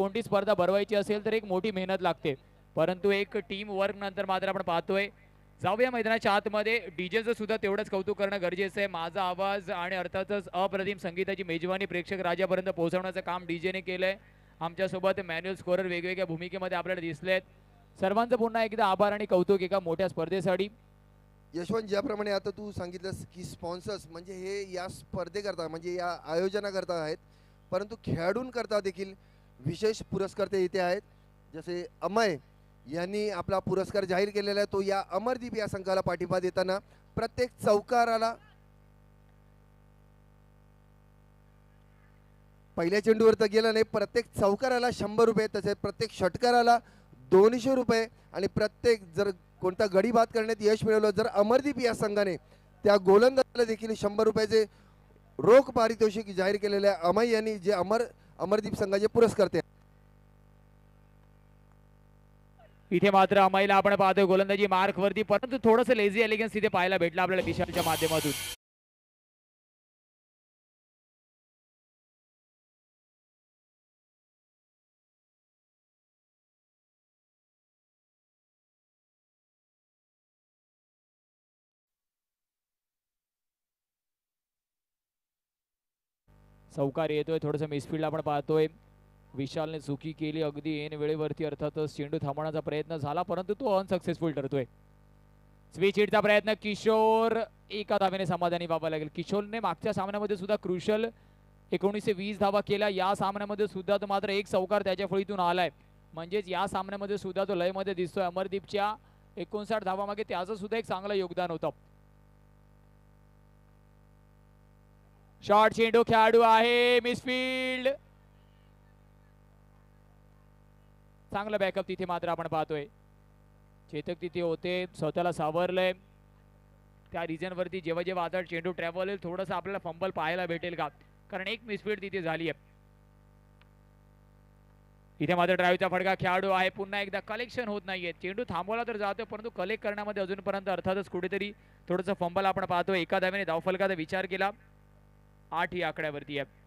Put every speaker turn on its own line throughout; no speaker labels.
कोणती स्पर्धा भरवायची असेल तर एक मोठी मेहनत लागते, परंतु एक टीम वर्क नंतर मात्र आपण पाहतोय. जाऊया मैदानाच्या आतमध्ये. डीजेचं सुद्धा तेवढंच कौतुक करणं गरजेचं आहे. माझा आवाज आणि अर्थातच अप्रतिम संगीताची मेजवानी प्रेक्षक राजापर्यंत पोहोचवण्याचं काम डीजेने केलंय. आमच्यासोबत मॅन्युअल स्कोरर वेगवेगळ्या भूमिकेमध्ये आपल्याला दिसलेत. सर्वांचं पुन्हा एकदा आभार आणि कौतुक एका मोठ्या स्पर्धेसाठी.
यशवंत, ज्याप्रमाणे आता तू सांगितलंस की स्पॉन्सर्स म्हणजे हे या स्पर्धेकरता म्हणजे या आयोजनाकरता आहेत, परंतु खेळाडूंकरता देखील विशेष पुरस्कर्ते इथे आहेत. जसे अमय यांनी आपला पुरस्कार जाहीर केलेला आहे. तो या अमरदीप या संघाला पाठिंबा देताना प्रत्येक चौकाराला पहिल्या चेंडूवर तर गेला नाही, प्रत्येक चौकाराला 100 रुपये, तसेच प्रत्येक षटकाराला 200 रुपये आणि प्रत्येक जर कोणता गडी बाद करण्यात यश मिळवलं जर अमरदीप या संघाने त्या गोलंदाजाला देखील 100 रुपयाचे रोख पारितोषिक जाहीर केलेले आहे. अमय यांनी जे अमरदीप संघाचे पुरस्कर्ते.
इथे मात्र अमयला आपण पाहतोय गोलंदाजी मार्क वरती, परंतु थोडंसं लेझी एलिगन्स इथे पाहायला भेटलं आपल्याला विशालच्या माध्यमातून. चौकार येतोय, थोडंसं मिसफिल्ड आपण पाहतोय. विशालने चुकी केली अगदी ऐन वेळेवरती, अर्थातच चेंडू थांबवण्याचा प्रयत्न झाला परंतु तो अनसक्सेसफुल ठरतोय. स्विच हिटचा प्रयत्न किशोर एका धावेने समाधानी व्हावं लागेल. किशोरने मागच्या सामन्यामध्ये सुद्धा क्रुशल 1920 धावा केल्या. या सामन्यामध्ये सुद्धा तो मात्र एक चौकार त्याच्या फळीतून आलाय, म्हणजेच या सामन्यामध्ये सुद्धा तो लयमध्ये दिसतोय. अमरदीपच्या 59 धावामागे त्याचं सुद्धा एक चांगलं योगदान होतं. शॉर्ट चेंडू खेळाडू आहे, मिसफिल्ड. चांगलं बॅकअप तिथे मात्र आपण पाहतोय. चेतक तिथे होते, स्वतःला सावरलंय. त्या रिजन वरती जेव्हा जेव्हा आता चेंडू ट्रॅव्हल होईल थोडंसं आपल्याला फंबल पाहायला भेटेल का, कारण एक मिसफिल्ड तिथे झाली आहे. इथे मात्र ड्राईव्हचा फटका खेळाडू आहे. पुन्हा एकदा कलेक्शन होत नाहीये. चेंडू थांबवला तर जातोय परंतु कलेक्ट करण्यामध्ये अजूनपर्यंत अर्थातच कुठेतरी थोडंसं फंबल आपण पाहतोय. एका धावेने धावफलकाचा विचार केला. 8 ही आकड्यावरती आहे.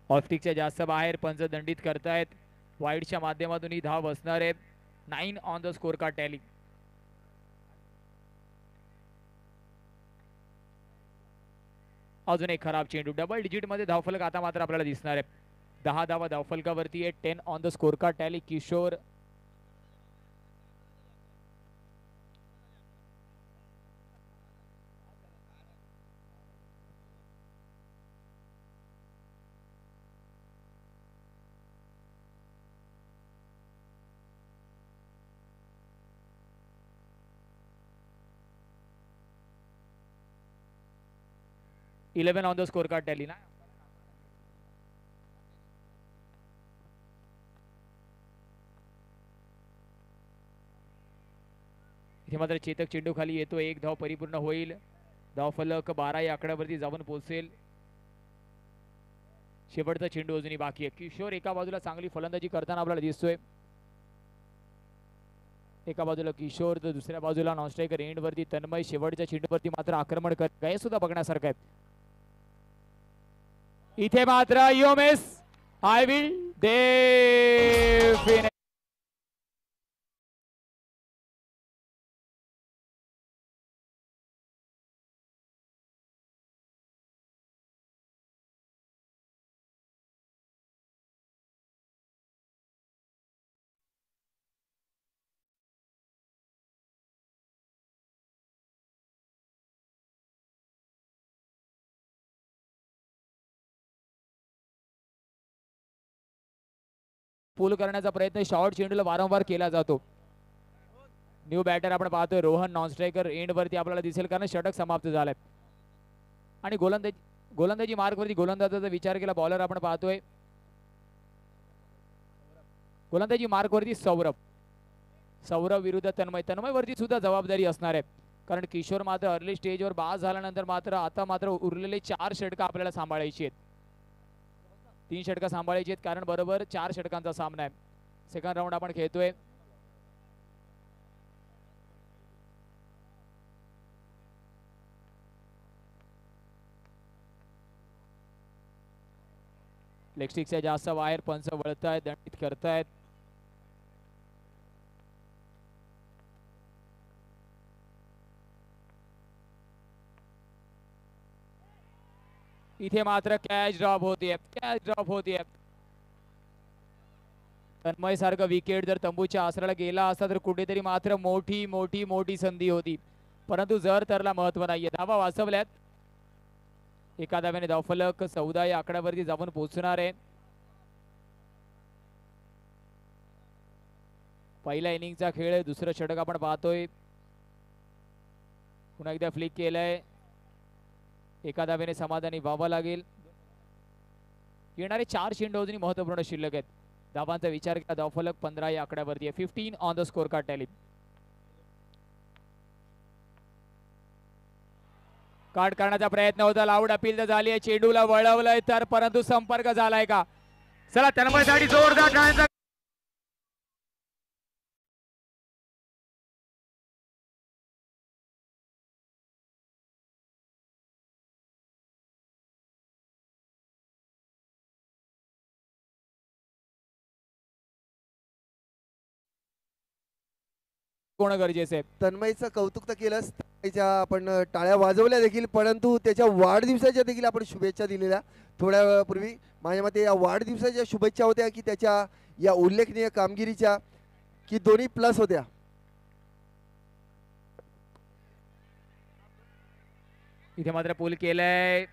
ऑफस्टिकच्या जास्त बाहेर पंच दंडित करतायत. वाईडच्या माध्यमातून ही धाव बसणार आहे. 9 on the score card tally. अजून एक खराब चेंडू. डबल डिजिट मध्ये धावफलक आता मात्र आपल्याला दिसणार आहे. 10 धावा धावफलकावरती आहे. 10 on the score card tally. Kishore eleven on the score card tally ना. इथे मात्र चेतक चेंडू खाली येतो. एक धाव परिपूर्ण होईल. धावफलक 12 या आकड्यावरती जाऊन पोहोचेल. शेवटचा चेंडू अजूनही बाकी आहे. किशोर एका बाजूला चांगली फलंदाजी करताना आपल्याला दिसतोय. एका बाजूला किशोर तर दुसऱ्या बाजूला नॉन स्ट्रायकर एंड वरती तन्मय. शेवटच्या चेंडूवरती मात्र आक्रमण करत आहे सुद्धा बघण्यासारखं आहे. इथे मात्र यू मिस आय विल दे. पूल करण्याचा प्रयत्न शॉर्ट चेंडूला वारंवार केला जातो. न्यू बॅटर आपण पाहतोय रोहन नॉन स्ट्रायकर एंड वरती आपल्याला दिसेल कारण षटक समाप्त झालाय. आणि गोलंदाजी मार्क वरती गोलंदाजाचा विचार केला. बॉलर आपण पाहतोय गोलंदाजी मार्क वरती सौरभ विरुद्ध तन्मय वरती सुद्धा जबाबदारी असणार आहे, कारण किशोर मात्र अर्ली स्टेजवर बाद झाल्यानंतर मात्र आता मात्र उरलेले 4 षटक आपल्याला सांभाळायची आहेत. 3 षटकं सांभाळायची आहेत कारण बरोबर 4 षटकांचा सामना आहे. सेकंड राऊंड आपण खेळतोय. लेग स्टिकच्या जास्त बाहेर पंच वळतायत, दंडित करतायत. इथे मात्र कॅच ड्रॉप होतीये, कॅच ड्रॉप होतीये. तन्मय सारखं विकेट जर तंबूच्या आसराला गेला असता तर कुठेतरी मात्र मोठी मोठी मोठी संधी होती, परंतु जर तरला महत्व नाहीये. धावा वाचवल्यात. एका धाव्याने धावफलक 14 या आकड्यावरती जाऊन पोहोचणार आहे. पहिल्या इनिंगचा खेळ आहे. दुसरं षटक आपण पाहतोय. पुन्हा एकदा फ्लिक केलंय. एका धाव्याने समाधानी व्हावं लागेल. येणारे 4 चेंडू अजूनही महत्वपूर्ण शिल्लक आहेत. धावांचा विचार केला धावफलक 15 या आकड्यावरती आहे. 15 on the score card tally. Card करण्याचा प्रयत्न होता. लाऊड अपील तर झाली आहे. चेंडूला वळवलंय तर परंतु संपर्क झालाय का? चला तन्मयसाठी जोरदार टाळ्यांचा. कोण गरजेचं आहे?
तन्मयचं कौतुक तर केलंच, तन्मयच्या आपण टाळ्या वाजवल्या देखील, परंतु त्याच्या वाढदिवसाच्या देखील आपण शुभेच्छा दिलेल्या थोड्या वेळापूर्वी. माझ्या मते या वाढदिवसाच्या शुभेच्छा होत्या की त्याच्या या उल्लेखनीय कामगिरीच्या, की दोन्ही प्लस होत्या.
इथे मात्र पूल केलंय.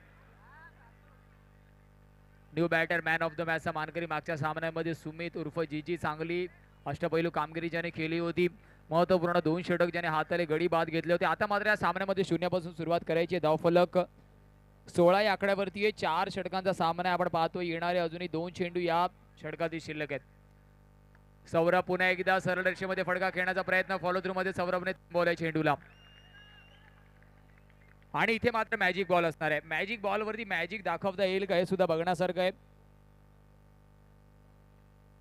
New batter man of the मॅचचा मानकरी. मागच्या सामन्यामध्ये सुमित उर्फ जीजी चांगली अष्टपैलू कामगिरी ज्याने केली होती. महत्वपूर्ण 2 षटक ज्याने हाताले गडी बाद घेतले होते. आता मात्र या सामन्यामध्ये शून्यापासून सुरुवात करायची. धावफलक 16 या आकड्यावरती आहे. 4 षटकांचा सामना आपण पाहतोय. येणारे अजूनही 2 चेंडू या षटकातील शिल्लक आहेत. सौरभ पुन्हा एकदा सरळ रेषेमध्ये फटका खेळण्याचा प्रयत्न. फॉलो थ्रू मध्ये सौरभने थांबवलाय चेंडूला. आणि इथे मात्र मॅजिक बॉल असणार आहे. मॅजिक बॉल वरती मॅजिक दाखवता येईल का हे सुद्धा बघण्यासारखं आहे.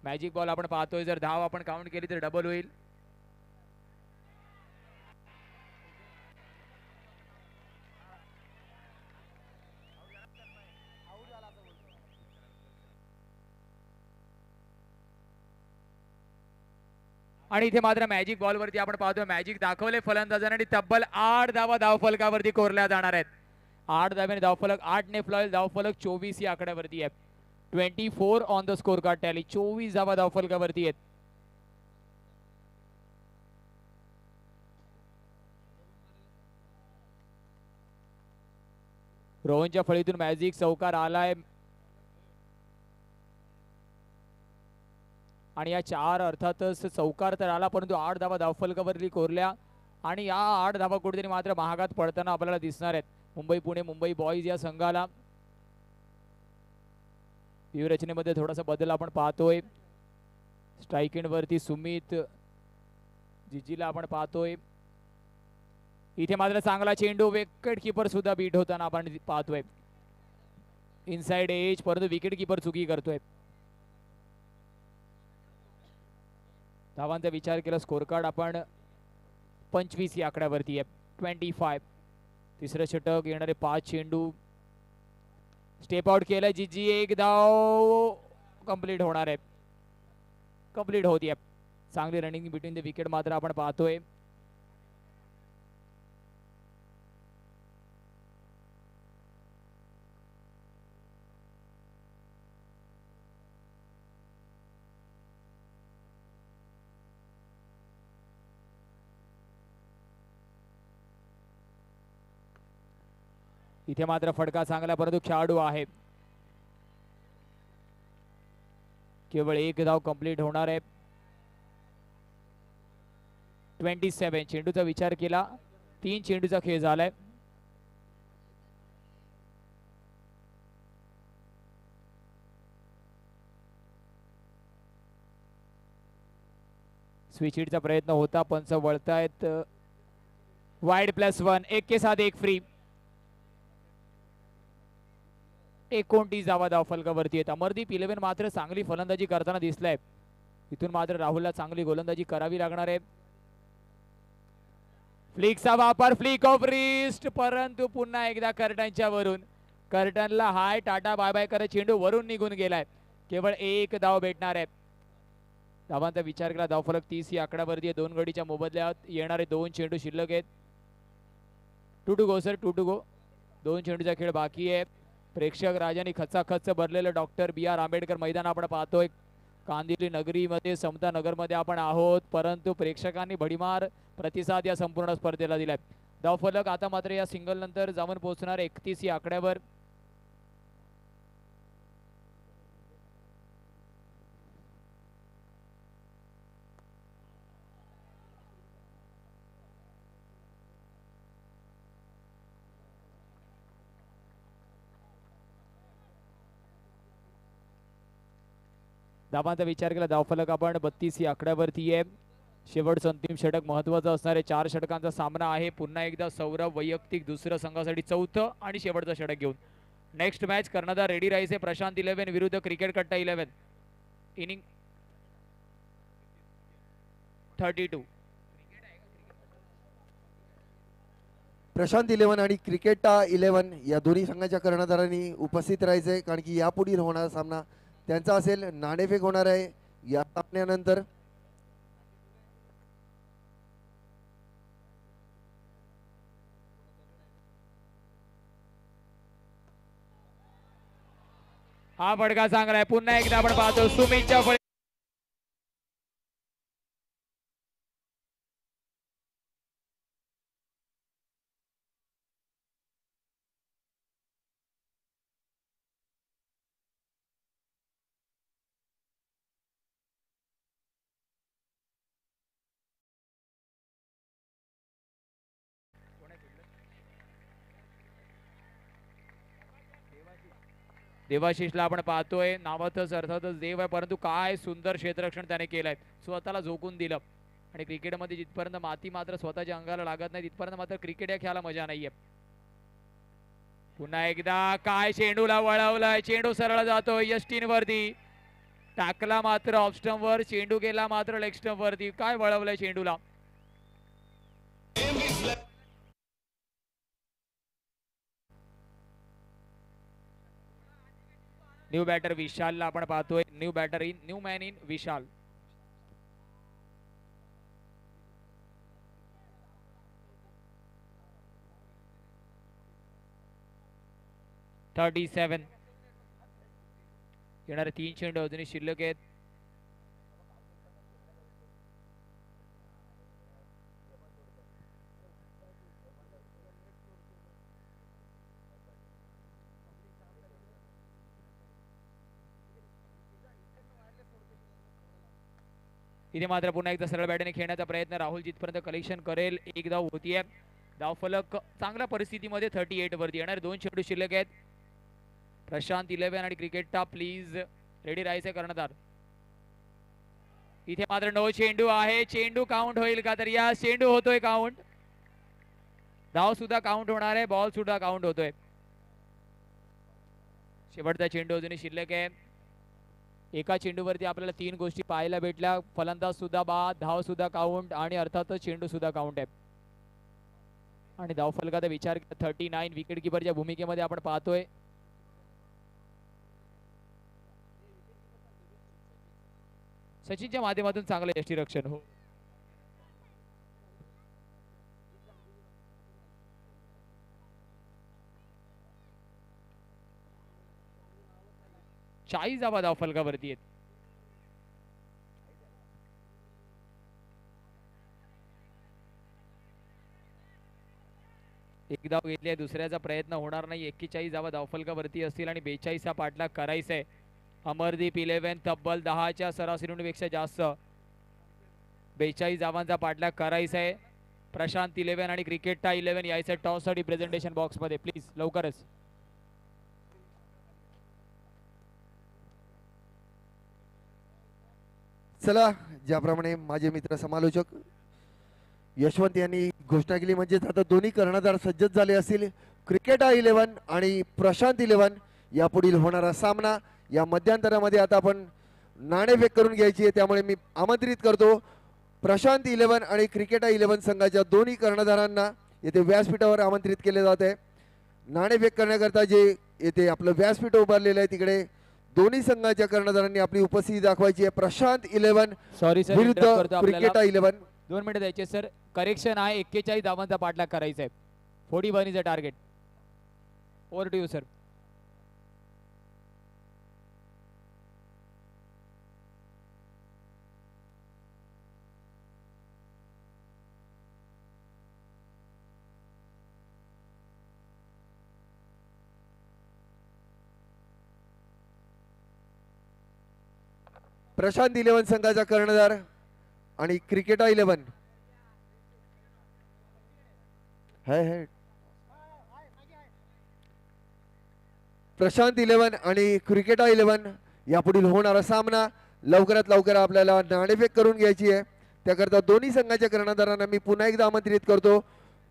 मॅजिक बॉल आपण पाहतोय. जर धाव आपण काउंट केली तर डबल होईल. आणि इथे मात्र मॅजिक बॉल वरती आपण पाहतोय मॅजिक दाखवले फलंदाजांनी. तब्बल 8 धावा धावफलकावरती कोरल्या जाणार आहेत. 8 धाव्याने धावफलक 8 ने फ्लॉईल. धावफलक 24 या आकड्यावरती आहे. 24 on the score card tally. 24 धावा धावफलकावरती आहेत. रोहनच्या फळीतून मॅजिक चौकार आलाय आणि या 4 अर्थातच चौकार तर आला, परंतु 8 धावा धावफलकावरती कोरल्या आणि या 8 धावा कुठेतरी मात्र महागात पडताना आपल्याला दिसणार आहेत. मुंबई पुणे मुंबई बॉईज या संघाला व्यूहरचनेमध्ये थोडासा बदल आपण पाहतोय. स्ट्राईक एंड वरती सुमित जिजीला आपण पाहतोय. इथे मात्र चांगला चेंडू. विकेट किपर सुद्धा बीट होताना आपण पाहतोय. इनसाइड एज, परंतु विकेट किपर चुकी करतोय. धावांचा विचार केला स्कोर कार्ड आपण 25 या आकड्यावरती आहे. 25. तिसरं षटक. येणारे 5 चेंडू. स्टेप आउट केलं जीजी. 1 धाव कंप्लीट होणार आहे. कंप्लीट होती आहे. चांगली रनिंग बिटवीन द विकेट मात्र आपण पाहतोय. इथे मात्र फटका चांगला, परंतु खेळाडू आहे. केवळ 1 धाव कंप्लीट होणार आहे. 27. चेंडूचा विचार केला. 3 चेंडूचा खेळ झालाय. स्विच हिटचा प्रयत्न होता. पंच वळतायत. वाईड +1. 1 के साथ 1 फ्री. 29 धावा धावफलकावरती आहेत. अमरदीप 11 मात्र चांगली फलंदाजी करताना दिसलाय. इथून मात्र राहुलला चांगली गोलंदाजी करावी लागणार आहे. फ्लिकचा वापर. फ्लिक ऑफ रिस्ट, परंतु पुन्हा एकदा कर्टनच्या वरून. कर्टनला हाय टाटा बाय बाय करत चेंडू वरून निघून गेलाय. केवळ एक धाव भेटणार आहे. धावांचा विचार केला धावफलक 30 ही आकड्यावरती आहे. 2 गडीच्या मोबदल्यात येणारे 2 चेंडू शिल्लक आहेत. 2 to go sir, 2 to go. 2 चेंडूचा खेळ बाकी आहे. प्रेक्षक राजांनी खचाखच भरलेलं डॉक्टर BR आंबेडकर मैदान आपण पाहतोय. कांदिवली नगरीमध्ये समता नगरमध्ये आपण आहोत, परंतु प्रेक्षकांनी भडीमार प्रतिसाद या संपूर्ण स्पर्धेला दिलाय. धावफलक आता मात्र या सिंगल नंतर जाऊन पोहोचणार 31 ही आकड्यावर. धावांचा विचार केला धावफलक आपण 32 ही आकड्यावरती आहे. शेवटचं अंतिम षटक महत्वाचं असणारे 4 षटकांचा सामना आहे. पुन्हा एकदा सौरभ वैयक्तिक दुसरं संघासाठी चौथं आणि शेवटचं षटक घेऊन. नेक्स्ट मॅच कर्णधार रेडी राहायचे प्रशांत 11 विरुद्ध क्रिकेट कट्टा 11. इनिंग 32.
प्रशांत 11 आणि क्रिकेटा 11 या दोन्ही संघाच्या कर्णधारांनी उपस्थित राहायचंय, कारण की यापुढील होणारा सामना त्यांचा असेल. नाणेफेक होणार आहे या सामन्यानंतर.
हा फटका चांगला आहे. पुन्हा एकदा आपण पाहतो सुमितच्या देवाशिषला आपण पाहतोय. नावातच अर्थातच देव आहे, परंतु काय सुंदर क्षेत्ररक्षण त्याने केलंय. स्वतःला झोकून दिलं. आणि क्रिकेटमध्ये जिथपर्यंत माती मात्र स्वतःच्या अंगाला लागत नाही तिथपर्यंत मात्र क्रिकेट या खेळाला मजा नाहीये. पुन्हा एकदा काय चेंडूला वळवलाय. चेंडू सरळ जातोय यष्टीन वरती. टाकला मात्र ऑफ स्टंप वर. चेंडू गेला मात्र लेग स्टंप वरती. काय वळवलंय चेंडूला. न्यू बॅटर विशालला आपण पाहतोय. न्यू मॅन इन विशाल. येणारे 3 चेंडू अजूनही शिल्लक आहेत. इथे मात्र पुन्हा एकदा सरळ बॅटने खेळण्याचा प्रयत्न. राहुल जिथपर्यंत कलेक्शन करेल. एक धाव होतीये. धावफलक चांगल्या परिस्थितीमध्ये 38 वरती. येणारे 2 चेंडू शिल्लक आहेत. प्रशांत 11 आणि क्रिकेटटा प्लीज रेडी राहायचे कर्णधार. इथे मात्र नो चेंडू आहे. चेंडू काउंट होईल का, तर या चेंडू होतोय काउंट. धाव सुद्धा काउंट होणार आहे. बॉल सुद्धा काउंट होतोय. शेवटचा चेंडू अजूनही शिल्लक आहे. एका चेंडूवरती आपल्याला 3 गोष्टी पाहायला भेटल्या. फलंदाज सुद्धा बाद, धाव सुद्धा काउंट आणि अर्थातच चेंडू सुद्धा काउंट आहे. आणि धावफलकाचा विचार 39 विकेट किपरच्या भूमिकेमध्ये आपण पाहतोय. सचिनच्या माध्यमातून चांगलं यष्टीरक्षण. हो, चाळीस धावा धावफलकावरती आहेत. एक धाव घेतली आहे. दुसऱ्याचा प्रयत्न होणार नाही. 41 धावा धावफलकावरती असतील आणि 42 हा पाठलाग करायचा आहे. अमरदीप 11 तब्बल 10च्या सरासरीपेक्षा जास्त 42 धावांचा पाठलाग करायचा आहे. प्रशांत 11 आणि क्रिकेटा 11 यायचं टॉस साठी प्रेझेंटेशन बॉक्स मध्ये प्लीज लवकरच.
चला, ज्याप्रमाणे माझे मित्र समालोचक यशवंत यांनी घोषणा केली, म्हणजे आता दोन्ही कर्णधार सज्जत झाले असतील. क्रिकेटा 11 आणि प्रशांत 11 यापुढील होणारा सामना. या मध्यांतरामध्ये आता आपण नाणेफेक करून घ्यायची आहे, त्यामुळे मी आमंत्रित करतो प्रशांत 11 आणि क्रिकेटा 11 संघाच्या दोन्ही कर्णधारांना येथे व्यासपीठावर आमंत्रित केले जात आहे. नाणेफेक करण्याकरता जे येथे आपलं व्यासपीठ उभारलेलं आहे तिकडे दोन्ही संघाच्या कर्णधारांनी आपली उपस्थिती दाखवायची आहे. प्रशांत 11
सॉरी सर,
विरुद्ध
interrupt करतो आपल्याला.
क्रिकेटा 11.
2 मिनिटं द्यायचे सर. करेक्शन आहे, 41 धावांचा पाठलाग करायचा आहे. 41 is a target. Over to you sir.
Prashant 11 संघाचा कर्णधार आणि क्रिकेटा 11 है प्रशांत 11 आणि क्रिकेटा 11 यापुढील होणारा सामना लवकरात लवकर आपल्याला नाणेफेक करून घ्यायची आहे. त्याकरता दोन्ही संघाच्या कर्णधारांना मी पुन्हा एकदा आमंत्रित करतो.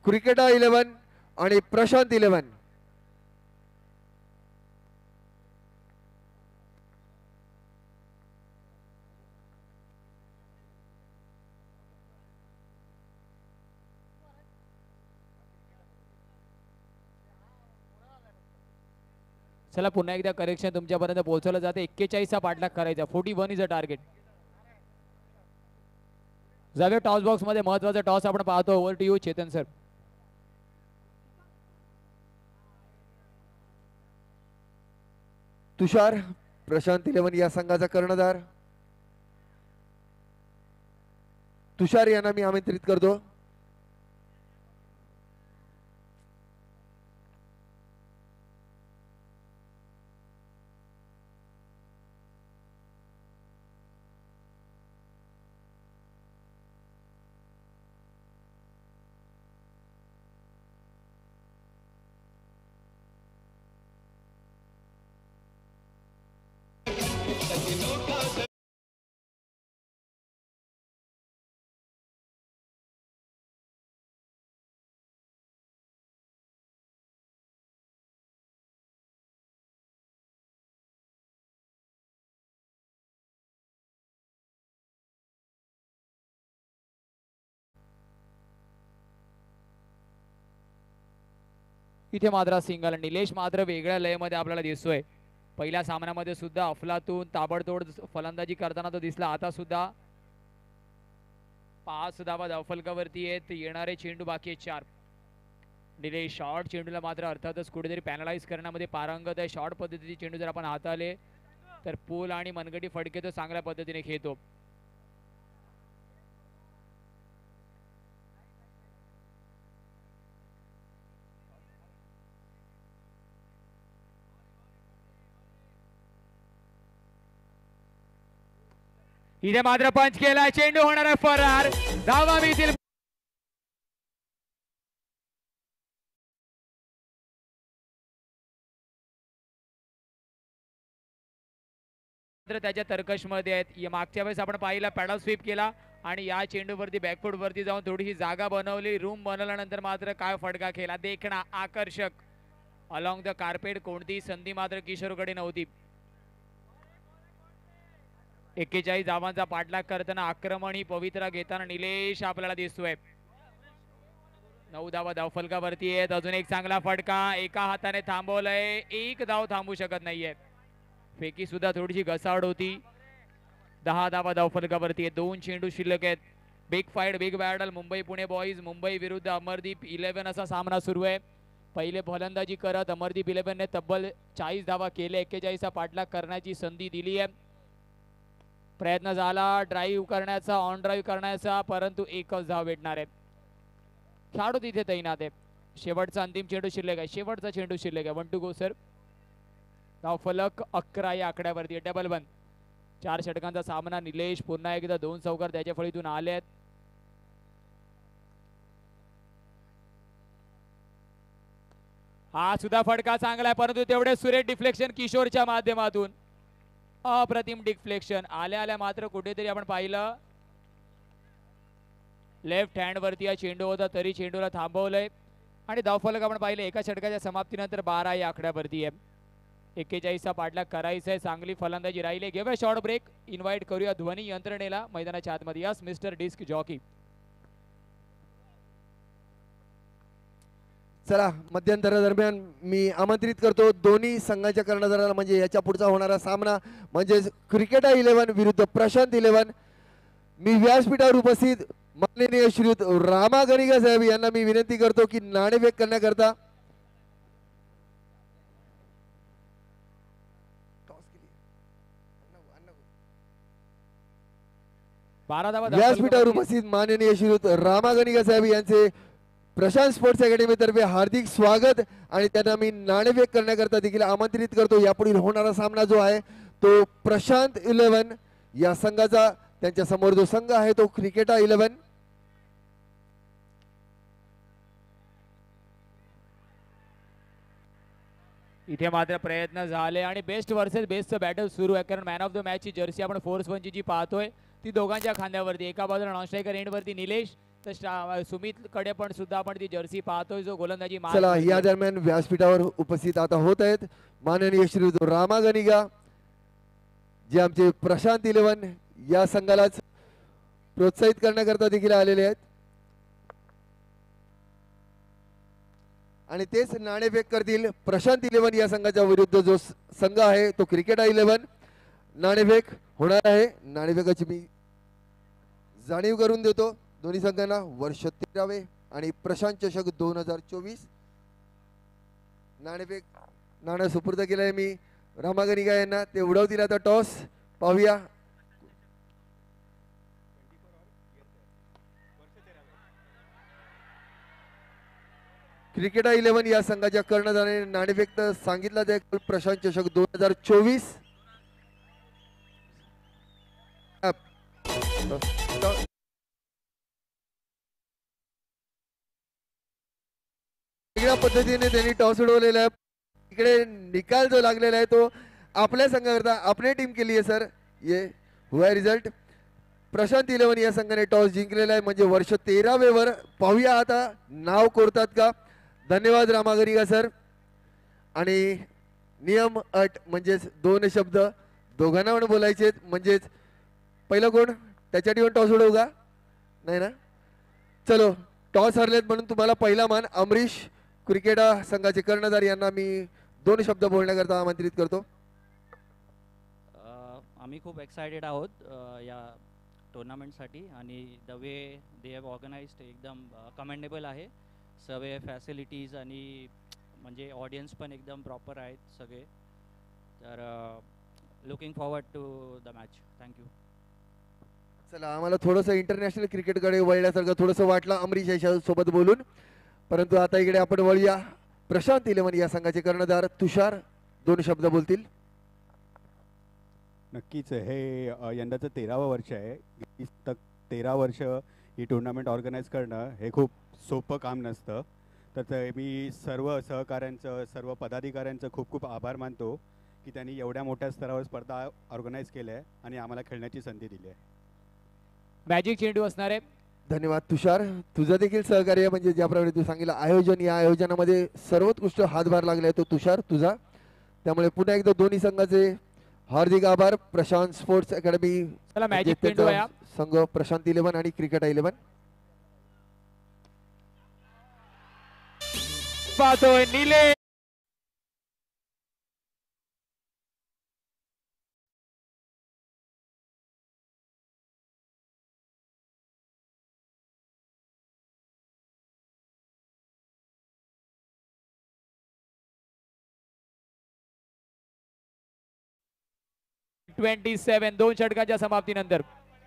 क्रिकेटा 11 आणि प्रशांत 11.
चला पुन्हा एकदा करेक्शन तुमच्यापर्यंत पोहोचवलं जाते. 41 चा पाठलाग करायचा. 41 इज अ टार्गेट. जाऊया टॉस बॉक्स मध्ये. महत्वाचा टॉस आपण पाहतो. Over to you Chetan sir.
Tushar Prashant 11 या संघाचा कर्णधार. तुषार यांना मी आमंत्रित करतो.
इथे मात्र सिंगल. निलेश मात्र वेगळ्या लयमध्ये आपल्याला दिसतोय. पहिल्या सामन्यामध्ये सुद्धा अफलातून ताबडतोड फलंदाजी करताना तो दिसला. आता सुद्धा 5 धावा धावफलकावरती आहेत. येणारे चेंडू बाकी आहेत 4. निलेश शॉर्ट चेंडूला मात्र अर्थातच कुठेतरी पॅनलाइज करण्यामध्ये पारंगत आहे. शॉर्ट पद्धतीचे चेंडू जर आपण हाताळले तर पूल आणि मनगटी फडके तो चांगल्या पद्धतीने खेळतो. इथे मात्र पंच केला. चेंडू होणार आहे फरार. धावा मिळतील. त्याच्या तर्कशमध्ये आहेत. मागच्या वेळेस आपण पाहिला पॅडल स्वीप केला आणि या चेंडूवरती बॅकफूट वरती जाऊन थोडीशी जागा बनवली. रूम बनवल्यानंतर मात्र काय फटका खेळला. देखणा आकर्षक अलॉंग द कार्पेट. कोणतीही संधी मात्र किशोरकडे नव्हती. 41 धावांचा पाठलाग करताना आक्रमण ही पवित्रा घेताना निलेश आपल्याला दिसतोय. 9 धावा धावफलकावरती आहेत. अजून एक चांगला फटका. एका हाताने थांबवलंय. एक धाव थांबू शकत नाहीये. फेकी सुद्धा थोडीशी घसाड होती. 10 धावा धावफलकावरती आहे. 2 चेंडू शिल्लक आहेत. Big fight big battle. Mumbai Pune boys. Mumbai विरुद्ध अमरदीप 11 असा सामना सुरू आहे. पहिले फलंदाजी करत अमरदीप 11 ने तब्बल 40 धावा केले. 41 चा पाठलाग करण्याची संधी दिली आहे. प्रयत्न झाला ड्राईव्ह करण्याचा, ऑन ड्राईव्ह करण्याचा, परंतु एकच धाव भेटणार आहे. खेळाडू तिथे तैनात आहे. शेवटचा अंतिम चेंडू शिल्लक आहे. शेवटचा चेंडू शिल्लक आहे. 1 टू गो सर. धाव फलक 11 या आकड्यावरती. डबल 1. 4 षटकांचा सामना. निलेश पुन्हा एकदा 2 चौकार त्याच्या फळीतून आले आहेत. हा सुद्धा फटका चांगला आहे, परंतु तेवढे सुरेख डिफ्लेक्शन किशोरच्या माध्यमातून. अप्रतिम डिफ्लेक्शन. आल्या आल्या मात्र कुठेतरी आपण पाहिलं लेफ्ट हँड वरती या चेंडू होता, तरी चेंडूला थांबवलंय आणि धावफलक आपण पाहिले एका षटकाच्या समाप्तीनंतर 12 या आकड्यावरती आहे. 41 चा पाठलाग करायचा आहे. चांगली फलंदाजी राहिली. घेऊया शॉर्ट ब्रेक. इन्व्हाइट करूया ध्वनी यंत्रणेला मैदानाच्या आतमध्ये. Yes mister disc jockey.
चला मध्यंतरादरम्यान मी आमंत्रित करतो दोन्ही संघाच्या कर्णधाराला, म्हणजे याच्या पुढचा होणारा सामना म्हणजे क्रिकेटा 11 विरुद्ध प्रशांत 11. मी व्यासपीठावर उपस्थित माननीय श्रीयुत रामा गणिका साहेब यांना मी विनंती करतो की नाणेफेक करण्याकरता व्यासपीठावर उपस्थित माननीय श्रीयुत रामा गणिका साहेब यांचे प्रशांत स्पोर्ट्स अकॅडमी तर्फे हार्दिक स्वागत आणि त्यांना मी नाणेफेक करण्याकरता देखील आमंत्रित करतो. यापुढील होणारा सामना जो आहे तो प्रशांत 11 या संघाचा, त्यांच्या समोर जो संघ आहे तो क्रिकेटा 11.
इथे मात्र प्रयत्न झाले आणि बेस्ट वर्सेस बेस्टचं बॅटल सुरू आहे, कारण मॅन ऑफ द मॅचची जर्सी आपण फोर्स 1 ची जी पाहतोय ती दोघांच्या खांद्यावरती, एका बाजूला नॉन स्ट्रायकर एंडवरती निलेश, तर सुमित कडे पण सुद्धा आपण ती जर्सी पाहतोय जो गोलंदाजी
चला या दरम्यान व्यासपीठावर उपस्थित आता होत आहेत माननीय श्रीयुत रामा गणिका, जे आमचे प्रशांत 11 या संघालाच प्रोत्साहित करण्याकरता देखील आलेले आहेत आणि तेच नाणेफेक करतील प्रशांत 11 या संघाच्या विरुद्ध जो संघ आहे तो क्रिकेटा 11. नाणेफेक होणार आहे. नाणेफेकाची मी जाणीव करून देतो दोन्ही संघांना. वर्ष 13वे आणि प्रशांत चषक 2024. नाणेफेक नाणं सुपूर्द केलं आहे मी रामा गणिका यांना, ते उडवतील आता टॉस. पाहूया क्रिकेटा 11 या संघाच्या कर्णधाराने नाणेफेक तर सांगितलं ते प्रशांत चषक 2024. वेगळ्या पद्धतीने त्यांनी टॉस उडवलेला आहे. इकडे निकाल जो लागलेला आहे तो आपल्या संघाकरता आपली टीम केली आहे सर. ये हुआ रिझल्ट. प्रशांत 11 या संघाने टॉस जिंकलेला आहे, म्हणजे वर्ष 13वे वर. पाहूया आता नाव कोरतात का. धन्यवाद रामा गणिका सर. आणि नियम अट म्हणजेच 2 शब्द दोघांना पण बोलायचे, म्हणजेच पहिलं कोण त्याच्या टीम टॉस उडवू का, नाही ना. चलो टॉस हरलेत म्हणून तुम्हाला पहिला मान. अमरीश क्रिकेटा संघाचे कर्णधार यांना मी 2 शब्द बोलण्याकरता आमंत्रित करतो.
आम्ही खूप एक्सायटेड आहोत या टुर्नामेंटसाठी आणि the way they have organised एकदम कमेंडेबल आहे. सर्व फॅसिलिटीज आणि म्हणजे ऑडियन्स पण एकदम प्रॉपर आहेत सगळे. तर looking forward to the match. Thank you.
चला आम्हाला थोडंसं इंटरनॅशनल क्रिकेटकडे वळल्यासारखं थोडंसं वाटलं अमरीश याच्या सोबत बोलून, परंतु आता इकडे आपण वळूया. प्रशांत 11 या संघाचे कर्णधार तुषार 2 शब्द बोलतील.
नक्कीच हे यंदाचं 13वं वर्ष आहे. 13 वर्ष ही टुर्नामेंट ऑर्गनाईज करणं हे खूप सोपं काम नसतं. तर मी सर्व सहकाऱ्यांचं सर्व पदाधिकाऱ्यांचं खूप खूप आभार मानतो की त्यांनी एवढ्या मोठ्या स्तरावर स्पर्धा ऑर्गनाईज केल्या आहे आणि आम्हाला खेळण्याची संधी दिली आहे.
मॅजिक चेंडू असणार आहे.
धन्यवाद तुषार. तुझं देखील सहकार्य म्हणजे ज्याप्रमाणे तू सांगितलं आयोजन, या आयोजनामध्ये सर्वोत्कृष्ट हातभार लागला आहे तो तुषार तुझा. त्यामुळे पुन्हा एकदा दोन्ही संघाचे हार्दिक आभार. प्रशांत स्पोर्ट्स अकॅडमी
चला मॅजिक चेंडू आहे
संघ प्रशांत 11 आणि क्रिकेटा 11.
पाहतोय निलेश. (27) 2 षटकांच्या समाप्तीनंतर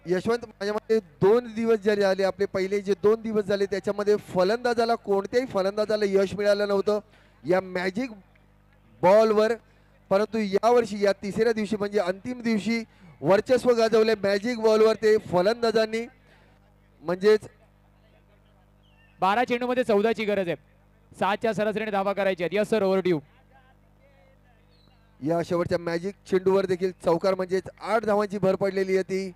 यशवंत माझ्या मते 2 दिवस जरी आले आपले पहिले जे 2 दिवस झाले त्याच्यामध्ये फलंदाजाला कोणत्याही फलंदाजाला यश मिळालं नव्हतं या मॅजिक बॉलवर, परंतु यावर्षी या 3ऱ्या दिवशी म्हणजे अंतिम दिवशी वर्चस्व गाजवले मॅजिक बॉलवर ते फलंदाजांनी. म्हणजेच
12 चेंडूमध्ये 14 ची गरज आहे. 7च्या सरासरीने धावा करायची आहेत. Yes sir, over due.
या शेवटच्या मॅजिक चेंडूवर देखील चौकार म्हणजेच 8 धावांची भर पडलेली आहे. ती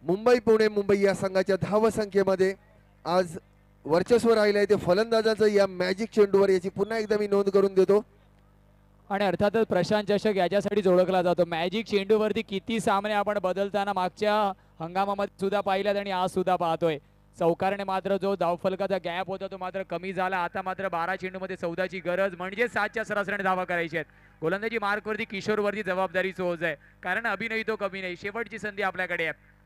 मुंबई पुणे मुंबई या संघाच्या धावसंख्येमध्ये आज वर्चस्व राहिले आहे ते फलंदाजाचं या मॅजिक चेंडूवर. याची पुन्हा एकदा मी नोंद करून देतो.
आणि अर्थातच प्रशांत चषक याच्यासाठीच ओळखला जातो. मॅजिक चेंडूवरती किती सामने आपण बदलताना मागच्या हंगामामध्ये सुद्धा पाहिल्यात आणि आज सुद्धा पाहतोय. चौकारने मात्र जो धावफलकाचा गॅप होता तो मात्र कमी झाला. आता मात्र 12 चेंडूमध्ये 14ची गरज, म्हणजे 7च्या सरासरीने धावा करायच्या आहेत. गोलंदाजी मार्कवरती किशोरवरती जबाबदारी सोज आहे, कारण अभि नाही तो कमी नाही. शेवटची संधी आपल्याकडे आहे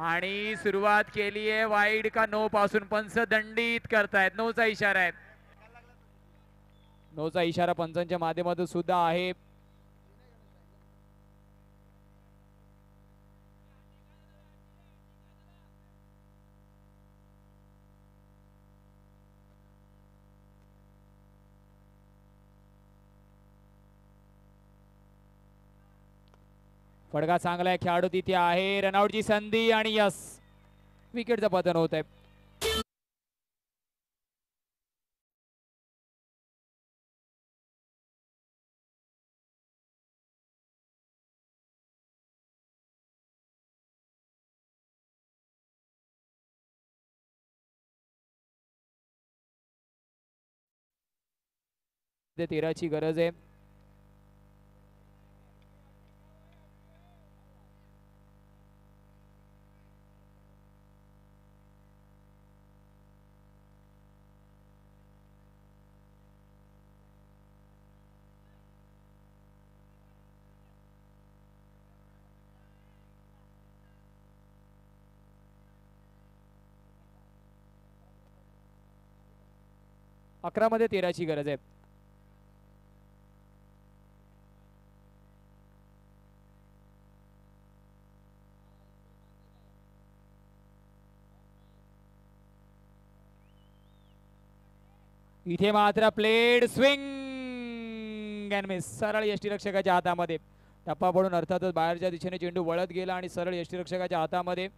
आणि सुरुवात केली आहे वाईड का नो पासून. पंच दंडित करतायत. नोचा इशारा आहे. नोचा इशारा पंचांच्या माध्यमातून सुद्धा आहे. फडका चांगला आहे, खेळाडू तिथे आहे. रनआउटची संधी आणि यस, विकेटचं पतन होत आहे. ते 13ची गरज आहे. अकरा मध्ये 13ची गरज आहे. इथे मात्र प्लेड स्विंग अँड मिस. सरळ यष्टीरक्षकाच्या हातामध्ये टप्पा पडून अर्थातच बाहेरच्या दिशेने चेंडू वळत गेला आणि सरळ यष्टीरक्षकाच्या हातामध्ये.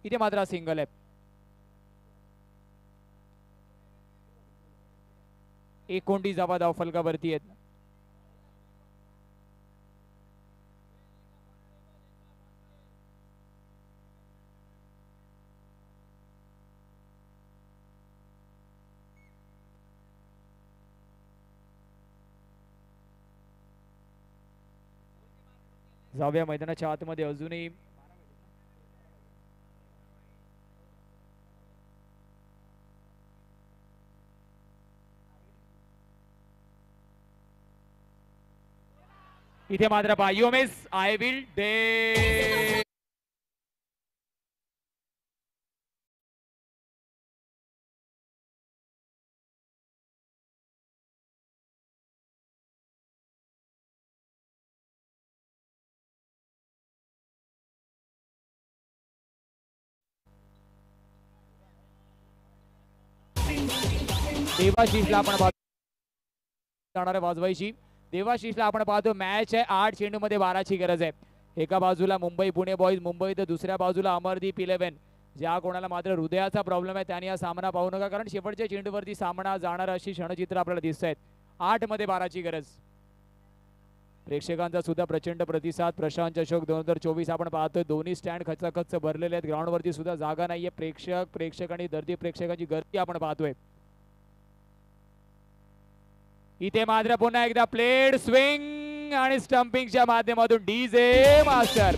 इथे मात्र सिंगल आहे. एक कोणती जावा धाव फलकावरती आहेत. जाऊया मैदानाच्या आतमध्ये. अजूनही इथे मात्र पहा, यू मिस आय विल डे. देवाशिषला आपण जाणार वाजवायची. देवाशिषला आपण पाहतो मॅच आहे. 8 चेंडूमध्ये 12ची गरज आहे. एका बाजूला मुंबई पुणे बॉईज मुंबई, तर दुसऱ्या बाजूला अमरदीप 11. ज्या कोणाला मात्र हृदयाचा प्रॉब्लेम आहे त्यांनी हा सामना पाहू नका, कारण शेवटच्या चेंडूवरती सामना जाणार अशी क्षणचित्र आपल्याला दिसत आहेत. 8 मध्ये 12ची गरज. प्रेक्षकांचा सुद्धा प्रचंड प्रतिसाद. प्रशांत चषक 2024 आपण पाहतोय. दोन्ही स्टँड खचाखच भरलेले आहेत. ग्राउंडवरती सुद्धा जागा नाहीये. प्रेक्षक आणि दर्दी प्रेक्षकांची गर्दी आपण पाहतोय. इथे मात्र पुन्हा एकदा प्लेड स्विंग आणि स्टंपिंगच्या माध्यमातून डीजे मास्टर.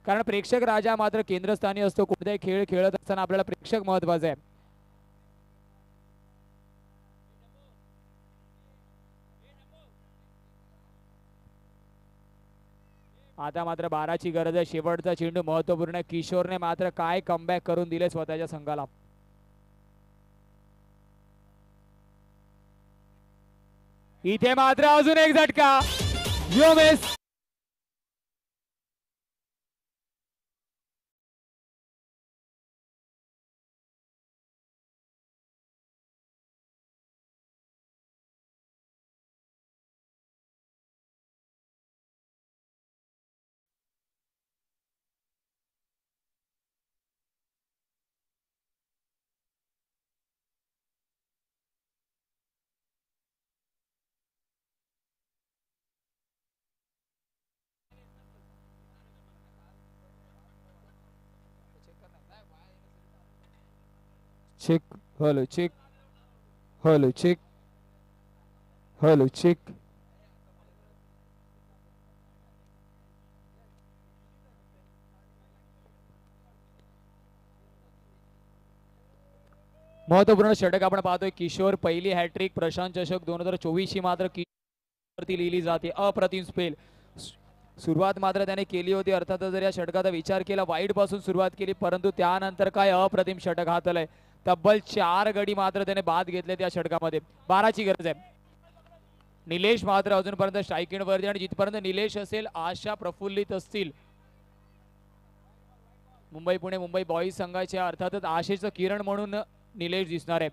कारण प्रेक्षक राजा मात्र केंद्रस्थानी असतो. कोणताही खेळ खेळत असताना आपल्याला प्रेक्षक महत्वाचा आहे. आता मात्र 12ची गरज आहे. शेवटचा चेंडू महत्वपूर्ण. किशोरने मात्र काय कमबॅक करून दिले स्वतःच्या संघाला. इथे मात्र अजून एक झटका. You miss. Check. Hello check. Hello check. Hello check. महत्वपूर्ण षटक आपण पाहतोय. किशोर पहिली हॅट्रिक. प्रशांत चषक 2024 ही मात्र किशोरवरती लिहिली जाते. अप्रतिम स्पेल. सुरुवात मात्र त्याने केली होती. अर्थातच जर या षटकाचा विचार केला, वाईट पासून सुरुवात केली, परंतु त्यानंतर काय अप्रतिम षटक हातलंय. तब्बल 4 गडी मात्र त्याने बाद घेतले त्या षटकामध्ये. 12ची गरज आहे. निलेश मात्र अजूनपर्यंत स्ट्रायकिंग वरती, आणि जिथपर्यंत निलेश असेल, आशा प्रफुल्लित असतील मुंबई पुणे मुंबई बॉईज संघाच्या. अर्थातच आशेचं किरण म्हणून निलेश दिसणार आहे.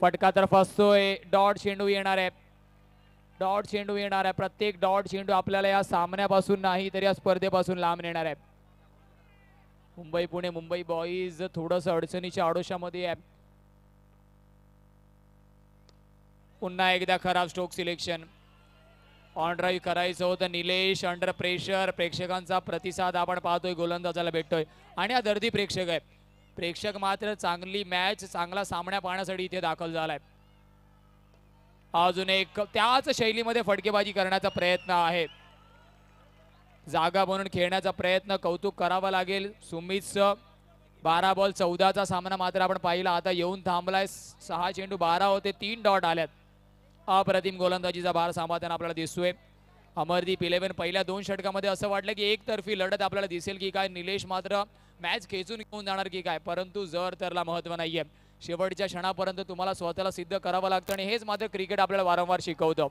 फटका तर फसतोय. डॉट चेंडू येणार आहे. डॉट चेंडू येणार आहे. प्रत्येक डॉट चेंडू आपल्याला या सामन्यापासून नाही तर या स्पर्धेपासून लांब नेणार आहे. मुंबई पुणे मुंबई बॉईज थोडंसं अडचणीच्या आडोशामध्ये आहे. पुन्हा एकदा खराब स्ट्रोक सिलेक्शन. ऑन ड्राईव्ह करायचं होतं. Nilesh under pressure. प्रेक्षकांचा प्रतिसाद आपण पाहतोय, गोलंदाजाला भेटतोय, आणि हा दर्दी प्रेक्षक आहे. प्रेक्षक मात्र चांगली मॅच, चांगला सामना पाहण्यासाठी इथे दाखल झालाय. अजून एक त्याच शैलीमध्ये फटकेबाजी करण्याचा प्रयत्न आहे. जागा बनून खेळण्याचा प्रयत्न कौतुक करावं लागेल. सुमितचं 12 बॉल 14चा सामना मात्र आपण पाहिला. आता येऊन थांबलाय. 6 चेंडू 12 होते, 3 डॉट आल्यात. अप्रतिम गोलंदाजीचा भार सांभाळताना आपल्याला दिसतोय अमरदीप 11. पहिल्या 2 षटकामध्ये असं वाटलं की एकतर्फी लढत आपल्याला दिसेल की काय, निलेश मात्र मॅच खेचून घेऊन जाणार की काय, परंतु जर त्याला महत्व नाहीये. शेवटच्या क्षणापर्यंत तुम्हाला स्वतःला सिद्ध करावं लागतं, आणि हेच मात्र क्रिकेट आपल्याला वारंवार शिकवतं.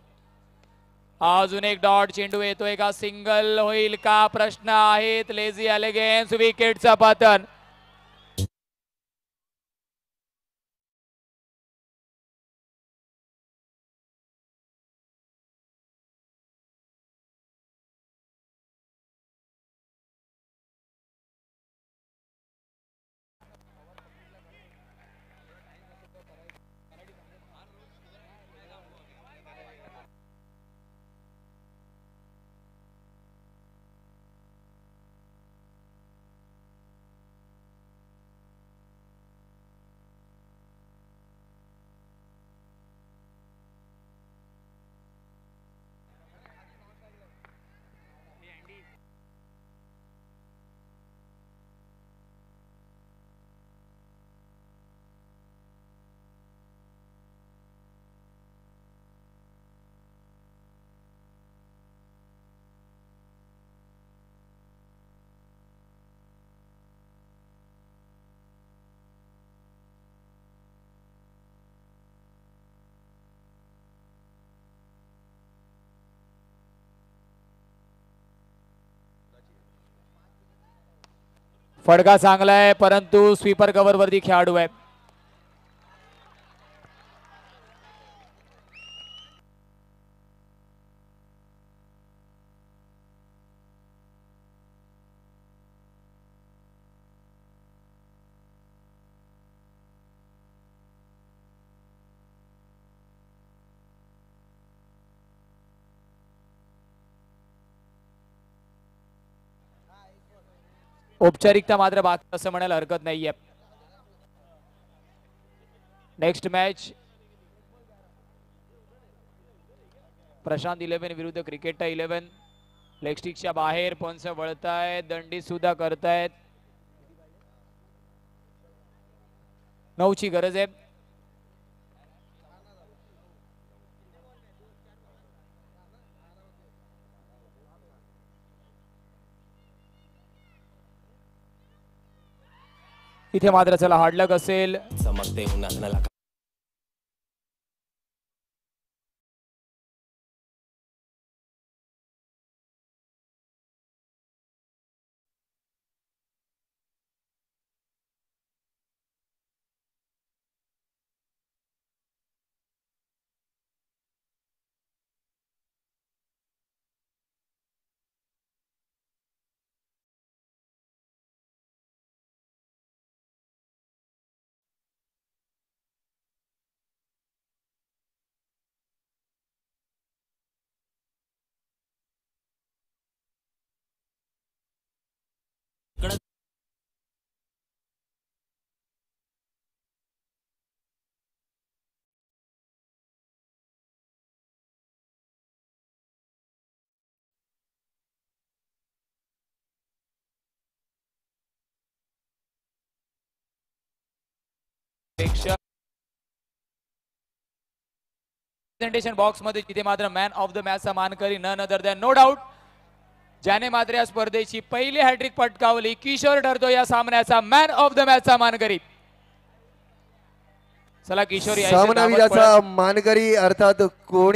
अजून एक डॉट चेंडू येतोय का, सिंगल होईल का, प्रश्न आहेत. लेझी एलिगन्स, विकेटचं पतन. फडका चांगला आहे, परंतु स्वीपर कव्हर वरती खेळाडू आहे. औपचारिकता मात्र बाकी असं म्हणायला हरकत नाहीये. नेक्स्ट मॅच प्रशांत 11 विरुद्ध क्रिकेट 11. लेग स्टिकच्या बाहेर पंच वळतायत, दंडी सुद्धा करतायत. 9ची गरज आहे. इथे मात्र चला हार्डलक असेल. प्रेझेंटेशन बॉक्स मध्ये जिथे मात्र मॅन ऑफ द मॅचचा मानकरी none other than no doubt ज्याने मात्र या स्पर्धेची पहिली हॅट्रिक पटकावली किशोर ठरतो या सामन्याचा मॅन ऑफ द मॅचचा मानकरी. चला किशोर
सामनावीराचा मानकरी अर्थात कोण